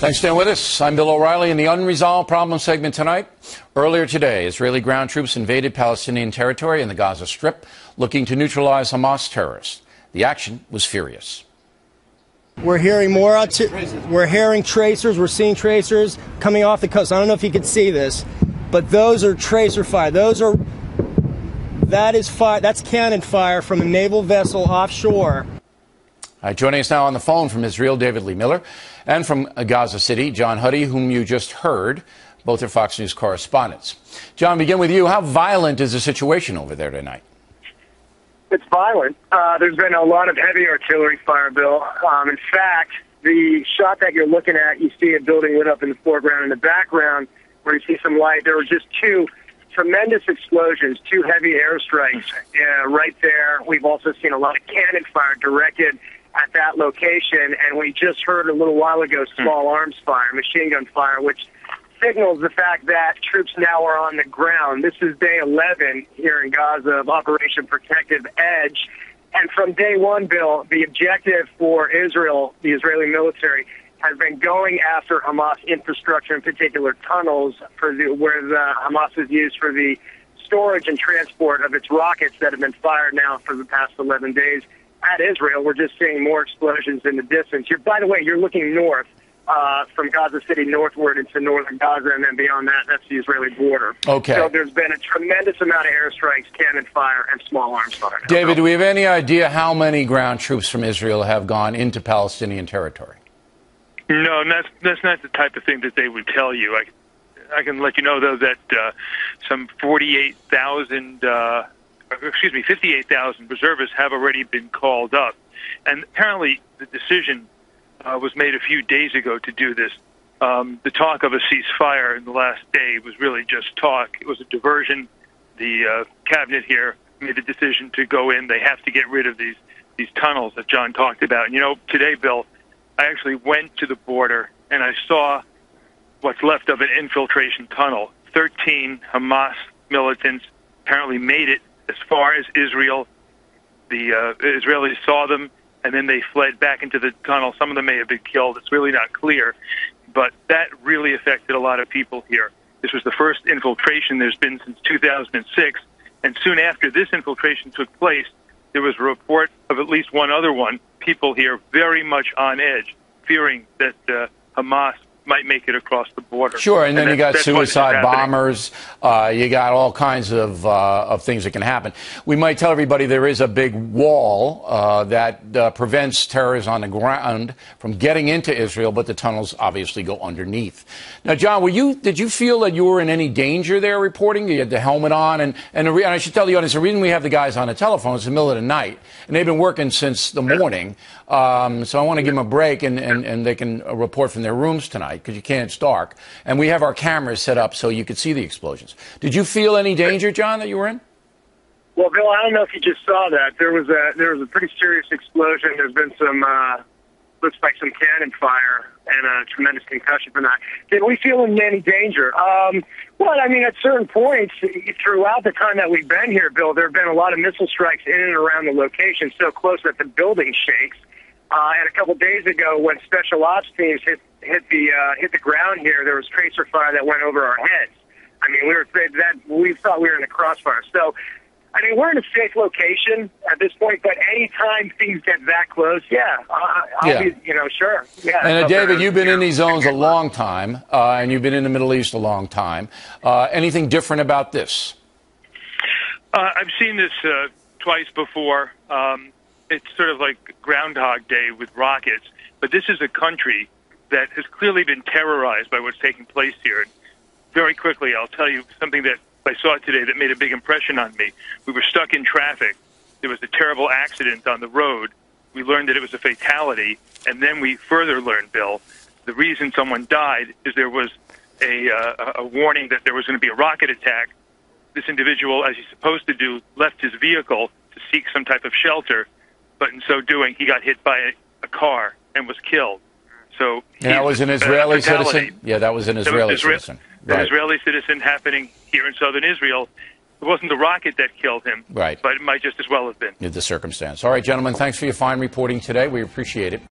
Thanks for staying with us. I'm Bill O'Reilly in the Unresolved Problem segment tonight. Earlier today, Israeli ground troops invaded Palestinian territory in the Gaza Strip, looking to neutralize Hamas terrorists. The action was furious. We're hearing more. We're hearing tracers. We're seeing tracers coming off the coast. I don't know if you can see this, but those are tracer fire. That is fire. That's cannon fire from a naval vessel offshore. Joining us now on the phone from Israel, David Lee Miller, and from Gaza City, John Huddy, whom you just heard. Both are Fox News correspondents. John, begin with you. How violent is the situation over there tonight? It's violent. There's been a lot of heavy artillery fire, Bill. In fact, the shot that you're looking at, you see a building lit up in the foreground. In the background, where you see some light, there were just two tremendous explosions, two heavy airstrikes right there. We've also seen a lot of cannon fire directed at that location, and we just heard a little while ago small arms fire, machine gun fire, which signals the fact that troops now are on the ground. This is day 11 here in Gaza of Operation Protective Edge. And from day one, Bill, the objective for Israel, the Israeli military, has been going after Hamas infrastructure, in particular tunnels, where Hamas is used for the storage and transport of its rockets that have been fired now for the past 11 days at Israel. We're just seeing more explosions in the distance. By the way, you're looking north. From Gaza City northward into northern Gaza, and then beyond that, that's the Israeli border. Okay. So there's been a tremendous amount of airstrikes, cannon fire, and small arms fire. David, do we have any idea how many ground troops from Israel have gone into Palestinian territory? No, that's not the type of thing that they would tell you. I can let you know, though, that some 58,000 reservists have already been called up. And apparently the decision was made a few days ago to do this. The talk of a ceasefire in the last day was really just talk. It was a diversion. The cabinet here made the decision to go in. They have to get rid of these tunnels that John talked about. And, you know, today, Bill, I actually went to the border and I saw what's left of an infiltration tunnel. 13 Hamas militants apparently made it as far as Israel. The Israelis saw them, and then they fled back into the tunnel. Some of them may have been killed. It's really not clear. But that really affected a lot of people here. This was the first infiltration there's been since 2006. And soon after this infiltration took place, there was a report of at least one other one. People here very much on edge, fearing that Hamas might make it across the border. Sure, and then you got suicide bombers. You got all kinds of things that can happen. We might tell everybody there is a big wall that prevents terrorists on the ground from getting into Israel, but the tunnels obviously go underneath. Now, John, did you feel that you were in any danger there reporting? You had the helmet on, and I should tell the audience, the reason we have the guys on the telephone is the middle of the night, and they've been working since the morning. So I want to give them a break, and they can report from their rooms tonight, because you can't, it's dark. And we have our cameras set up so you could see the explosions. Did you feel any danger, John, that you were in? Well, Bill, I don't know if you just saw that. There was a pretty serious explosion. There's been some, looks like some cannon fire and a tremendous concussion from that. Did we feel in any danger? Well, I mean, at certain points throughout the time that we've been here, Bill, there have been a lot of missile strikes in and around the location, so close that the building shakes. And a couple days ago, when special ops teams hit the ground here, there was tracer fire that went over our heads. I mean, we thought we were in a crossfire. So, I mean, we're in a safe location at this point. But anytime things get that close, I'll be, sure. Yeah. And David, you've been in these zones a long time, and you've been in the Middle East a long time. Anything different about this? I've seen this twice before. It's sort of like Groundhog Day with rockets. But this is a country that has clearly been terrorized by what's taking place here. And very quickly, I'll tell you something that I saw today that made a big impression on me. We were stuck in traffic. There was a terrible accident on the road. We learned that it was a fatality. And then we further learned, Bill, the reason someone died is there was a warning that there was going to be a rocket attack. This individual, as he's supposed to do, left his vehicle to seek some type of shelter. But in so doing, he got hit by a car and was killed. So that was an Israeli citizen? Yeah, that was an Israeli citizen. An Israeli citizen happening here in southern Israel. It wasn't the rocket that killed him, right? But it might just as well have been. The circumstance. All right, gentlemen, thanks for your fine reporting today. We appreciate it.